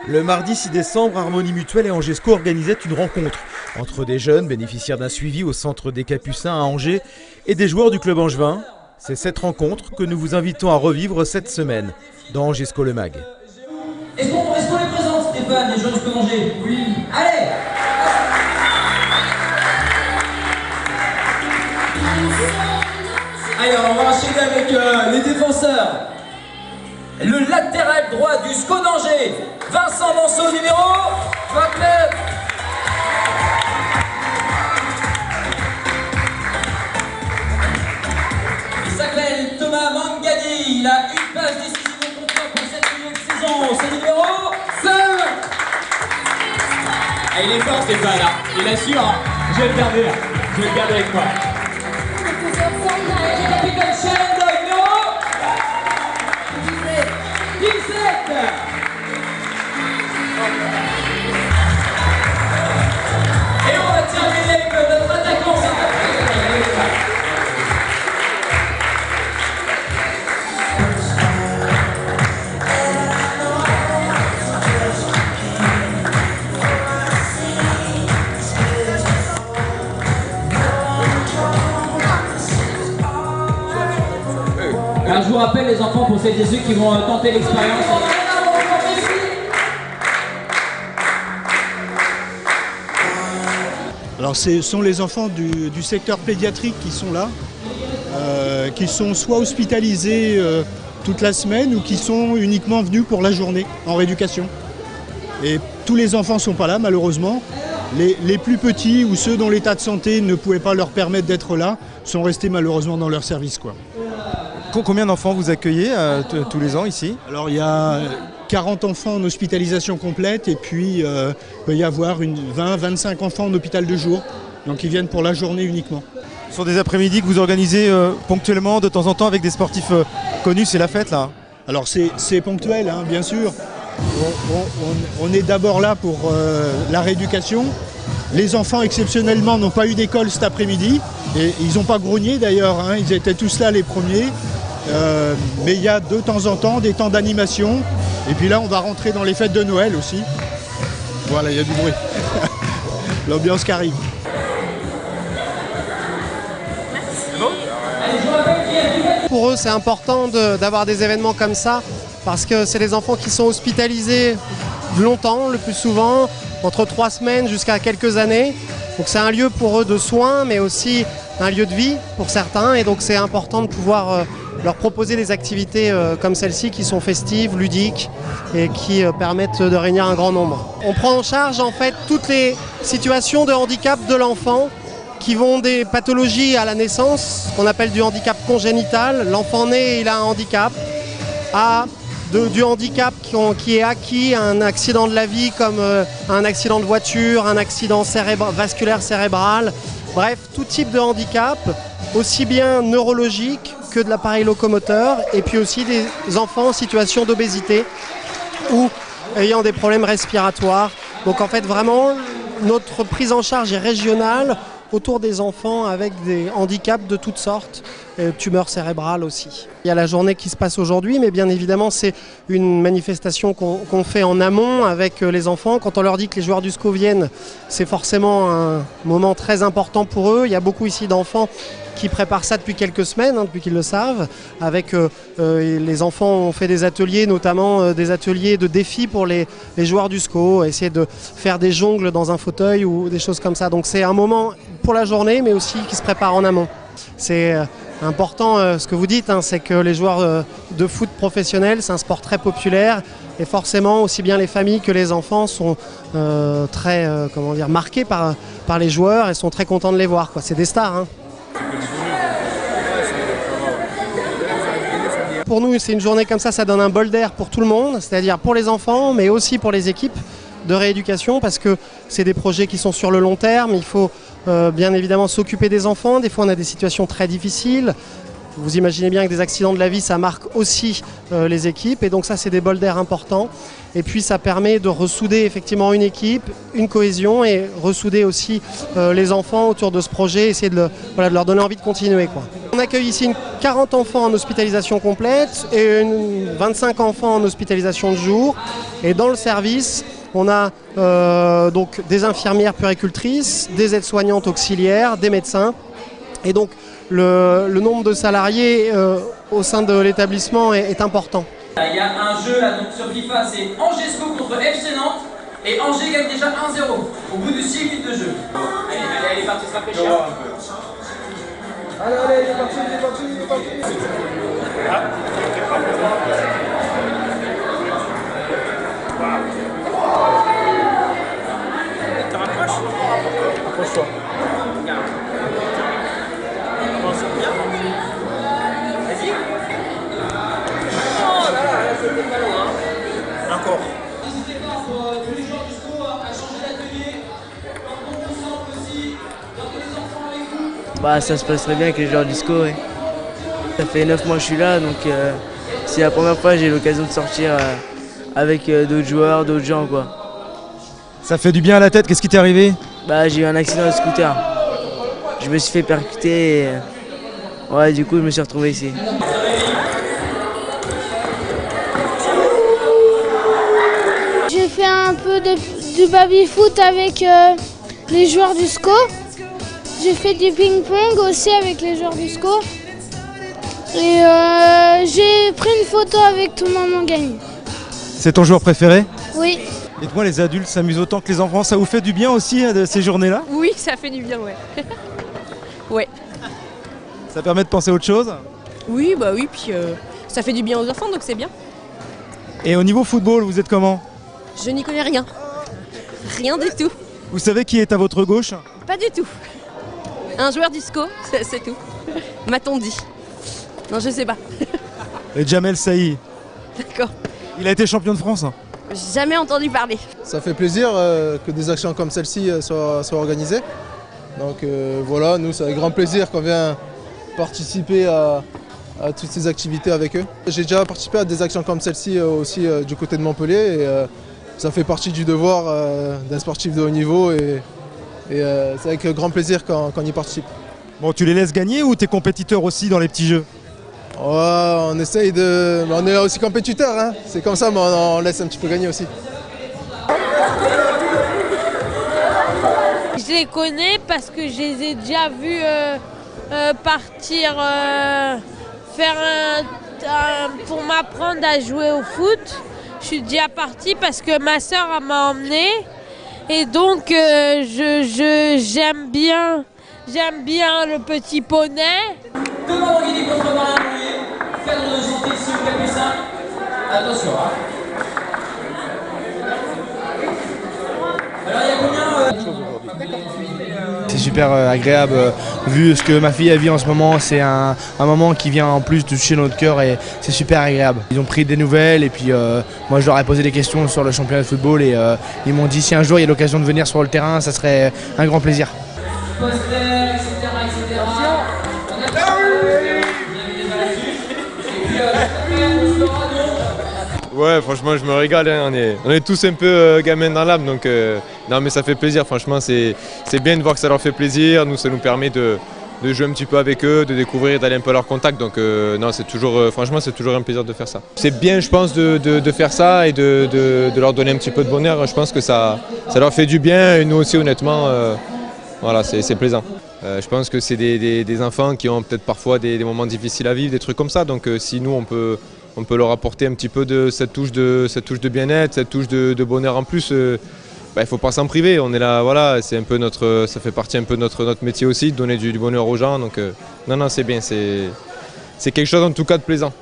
Le mardi 6 décembre, Harmonie Mutuelle et Angesco organisaient une rencontre entre des jeunes bénéficiaires d'un suivi au centre des Capucins à Angers et des joueurs du club angevin. C'est cette rencontre que nous vous invitons à revivre cette semaine dans Angesco le Mag. Est-ce qu'on les présente, Stéphane, les joueurs du club Angers? Oui. Allez! Alors, on va enchaîner avec les défenseurs. Le latéral droit du SCO d'Angers, Vincent Monceau, numéro 29. Il s'appelle Thomas Mangadi, il a une passe décisive au contrat pour cette million de saison, c'est numéro 5. Ah, il est fort Stéphane, là. Il assure, hein. Je vais le garder là, je vais le garder avec moi. Le capitaine Shalanda, numéro 17. Et on va terminer avec notre attaquant. Alors je vous rappelle les enfants, pour celles et ceux qui vont tenter l'expérience. Alors ce sont les enfants du secteur pédiatrique qui sont là, qui sont soit hospitalisés toute la semaine ou qui sont uniquement venus pour la journée en rééducation. Et tous les enfants ne sont pas là malheureusement. Les plus petits ou ceux dont l'état de santé ne pouvait pas leur permettre d'être là sont restés malheureusement dans leur service, quoi. Combien d'enfants vous accueillez tous les ans ici? Alors il y a 40 enfants en hospitalisation complète et puis il peut y avoir 20-25 enfants en hôpital de jour. Donc ils viennent pour la journée uniquement. Ce sont des après-midi que vous organisez ponctuellement, de temps en temps, avec des sportifs connus, c'est la fête là? Alors c'est ponctuel, hein, bien sûr. On est d'abord là pour la rééducation. Les enfants exceptionnellement n'ont pas eu d'école cet après-midi et ils n'ont pas grogné d'ailleurs, hein, ils étaient tous là les premiers. Mais il y a de temps en temps des temps d'animation et puis là on va rentrer dans les fêtes de Noël aussi. Voilà, il y a du bruit. L'ambiance qui arrive. Pour eux c'est important d'avoir des événements comme ça parce que c'est des enfants qui sont hospitalisés longtemps, le plus souvent, entre 3 semaines jusqu'à quelques années. Donc c'est un lieu pour eux de soins mais aussi un lieu de vie pour certains et donc c'est important de pouvoir leur proposer des activités comme celle-ci qui sont festives, ludiques et qui permettent de réunir un grand nombre. On prend en charge en fait toutes les situations de handicap de l'enfant qui vont des pathologies à la naissance, qu'on appelle du handicap congénital. L'enfant né, il a un handicap, à du handicap qui est acquis à un accident de la vie comme un accident de voiture, un accident vasculaire cérébral, bref, tout type de handicap, aussi bien neurologique que de l'appareil locomoteur, et puis aussi des enfants en situation d'obésité ou ayant des problèmes respiratoires. Donc en fait vraiment notre prise en charge est régionale autour des enfants avec des handicaps de toutes sortes, tumeurs cérébrales aussi. Il y a la journée qui se passe aujourd'hui, mais bien évidemment c'est une manifestation qu'on fait en amont avec les enfants. Quand on leur dit que les joueurs du SCO viennent, c'est forcément un moment très important pour eux. Il y a beaucoup ici d'enfants qui préparent ça depuis quelques semaines, hein, depuis qu'ils le savent. Avec les enfants ont fait des ateliers, notamment des ateliers de défis pour les joueurs du SCO, essayer de faire des jongles dans un fauteuil ou des choses comme ça. Donc c'est un moment pour la journée, mais aussi qui se prépare en amont. C'est important ce que vous dites, hein, c'est que les joueurs de foot professionnels, c'est un sport très populaire et forcément aussi bien les familles que les enfants sont très marqués par les joueurs et sont très contents de les voir, quoi. C'est des stars, hein. Pour nous, c'est une journée comme ça donne un bol d'air pour tout le monde, c'est-à-dire pour les enfants, mais aussi pour les équipes de rééducation, parce que c'est des projets qui sont sur le long terme. Il faut bien évidemment s'occuper des enfants. Des fois, on a des situations très difficiles. Vous imaginez bien que des accidents de la vie, ça marque aussi les équipes. Et donc ça, c'est des bols d'air importants. Et puis, ça permet de ressouder effectivement une équipe, une cohésion et ressouder aussi les enfants autour de ce projet, essayer de leur donner envie de continuer, quoi. On on accueille ici 40 enfants en hospitalisation complète et 25 enfants en hospitalisation de jour. Et dans le service, on a donc des infirmières puéricultrices, des aides-soignantes auxiliaires, des médecins. Et donc le nombre de salariés au sein de l'établissement est important. Il y a un jeu là, donc sur FIFA, c'est Angesco contre FC Nantes. Et Angers gagne déjà 1-0 au bout de 6 minutes de jeu. Allez, parti se rafraîchir. Allez, il est parti. Approche-toi. Vas-y. Oh là là, c'était pas loin. Encore. N'hésitez pas pour tous les joueurs du SCO à changer d'atelier. Quand on vous semble aussi, gardez les enfants avec vous. Bah ça se passe très bien avec les joueurs du SCO, ouais. Ça fait 9 mois que je suis là, donc c'est la première fois que j'ai l'occasion de sortir avec d'autres joueurs, d'autres gens quoi. Ça fait du bien à la tête, qu'est-ce qui t'est arrivé? Bah j'ai eu un accident de scooter. Je me suis fait percuter et ouais, du coup je me suis retrouvé ici. J'ai fait un peu du baby-foot avec les joueurs du SCO. J'ai fait du ping-pong aussi avec les joueurs du SCO. Et j'ai pris une photo avec tout le monde en gang. C'est ton joueur préféré? Oui. Dites-moi, les adultes s'amusent autant que les enfants, ça vous fait du bien aussi de ces journées-là? Oui, ça fait du bien, ouais. Ouais. Ça permet de penser à autre chose? Oui, bah oui, puis ça fait du bien aux enfants, donc c'est bien. Et au niveau football, vous êtes comment? Je n'y connais rien. Rien du tout. Vous savez qui est à votre gauche? Pas du tout. Un joueur du SCO, c'est tout. M'a-t-on dit. Non, je sais pas. Et Jamel Saï. D'accord. Il a été champion de France. Jamais entendu parler. Ça fait plaisir que des actions comme celle-ci soient organisées. Donc voilà, nous c'est avec grand plaisir qu'on vient participer à toutes ces activités avec eux. J'ai déjà participé à des actions comme celle-ci aussi du côté de Montpellier et ça fait partie du devoir d'un sportif de haut niveau et c'est avec grand plaisir qu'on y participe. Bon, tu les laisses gagner ou t'es compétiteur aussi dans les petits jeux? Ouais, on essaye de... On est aussi compétiteur, hein. C'est comme ça, mais on laisse un petit peu gagner aussi. Je les connais parce que je les ai déjà vus partir pour m'apprendre à jouer au foot. Je suis déjà partie parce que ma soeur m'a emmenée et donc j'aime bien le petit poney. Demande en Guinée contre Marin Bouillet. Cadre de santé sur le capucin. Attention, hein. Alors il y a combien C'est super agréable, vu ce que ma fille a vit en ce moment, c'est un moment qui vient en plus toucher notre cœur et c'est super agréable. Ils ont pris des nouvelles et puis moi je leur ai posé des questions sur le championnat de football et ils m'ont dit si un jour il y a l'occasion de venir sur le terrain, ça serait un grand plaisir. Poster, etc. Ouais, franchement, je me régale. Hein. On est tous un peu gamins dans l'âme, donc non, mais ça fait plaisir. Franchement, c'est bien de voir que ça leur fait plaisir. Nous, ça nous permet de jouer un petit peu avec eux, de découvrir, d'aller un peu à leur contact. Donc non, c'est toujours, franchement, c'est toujours un plaisir de faire ça. C'est bien, je pense, de faire ça et de leur donner un petit peu de bonheur. Je pense que ça leur fait du bien et nous aussi, honnêtement, voilà, c'est plaisant. Je pense que c'est des enfants qui ont peut-être parfois des moments difficiles à vivre, des trucs comme ça. Donc si nous, on peut leur apporter un petit peu de cette touche de bien-être, cette touche de bonheur en plus. Il ne faut pas s'en priver. On est là, voilà, c'est un peu ça fait partie un peu de notre métier aussi, de donner du bonheur aux gens. Donc non, c'est bien, c'est quelque chose en tout cas de plaisant.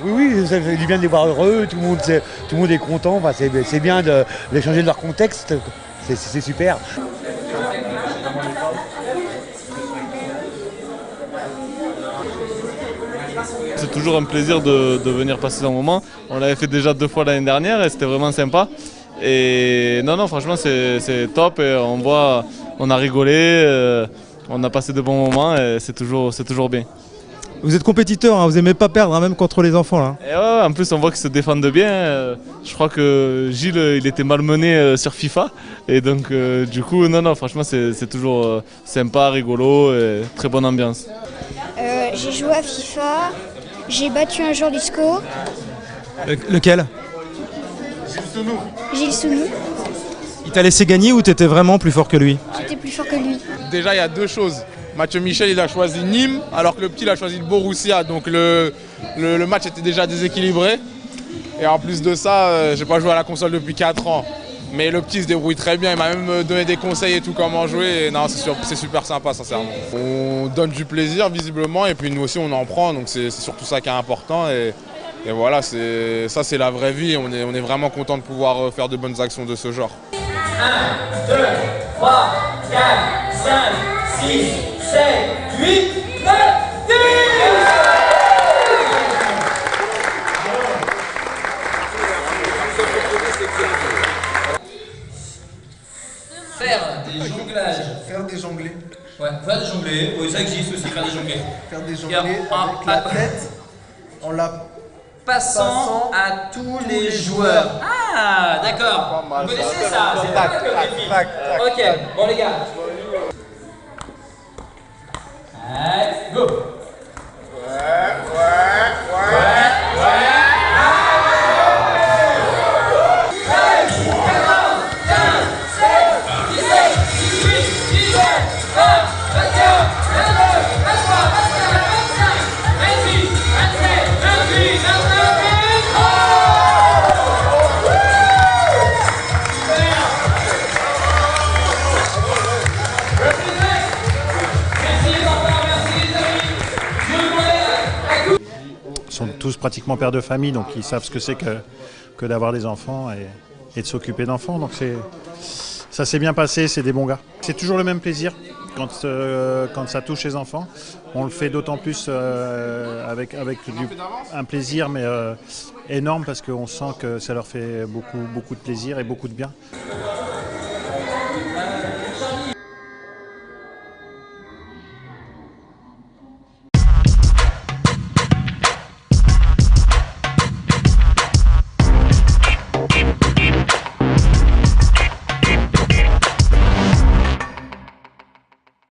Oui, ça fait du bien de les voir heureux, tout le monde est content. Enfin, c'est bien d'échanger de leur contexte, c'est super. C'est toujours un plaisir de venir passer un moment. On l'avait fait déjà 2 fois l'année dernière et c'était vraiment sympa. Et non, franchement, c'est top. Et on a rigolé, on a passé de bons moments et c'est toujours bien. Vous êtes compétiteur, hein, vous n'aimez pas perdre, hein, même contre les enfants. Là. Et ouais, en plus, on voit qu'ils se défendent bien. Je crois que Gilles, il était malmené sur FIFA. Et donc, du coup, non, franchement, c'est toujours sympa, rigolo et très bonne ambiance. J'ai joué à FIFA, j'ai battu un joueur du SCO. Lequel? Gilles Sounou. Il t'a laissé gagner ou t'étais vraiment plus fort que lui? J'étais plus fort que lui. Déjà, il y a deux choses. Mathieu Michel, il a choisi Nîmes, alors que le petit, il a choisi le Borussia. Donc le match était déjà déséquilibré. Et en plus de ça, j'ai pas joué à la console depuis 4 ans. Mais le petit se débrouille très bien, il m'a même donné des conseils et tout comment jouer. Et non, c'est super sympa, sincèrement. On donne du plaisir visiblement et puis nous aussi on en prend, donc c'est surtout ça qui est important. Et voilà, ça c'est la vraie vie. On est vraiment content de pouvoir faire de bonnes actions de ce genre. 1, 2, 3, 4, 5, 6, 7, 8, 9, 10. Faire des jonglages. Faire des jonglés. Ouais, faire des jonglés. Oui, ça existe aussi, faire des jonglés. Faire des jonglés avec la tête en la passant à tous les joueurs. Ah, d'accord. Vous connaissez ça? C'est pas mal comme défi. Ok, bon les gars. Allez, go. Ils sont tous pratiquement pères de famille, donc ils savent ce que c'est que d'avoir des enfants et de s'occuper d'enfants. Donc ça s'est bien passé, c'est des bons gars. C'est toujours le même plaisir quand ça touche les enfants. On le fait d'autant plus avec un plaisir mais énorme parce qu'on sent que ça leur fait beaucoup de plaisir et beaucoup de bien.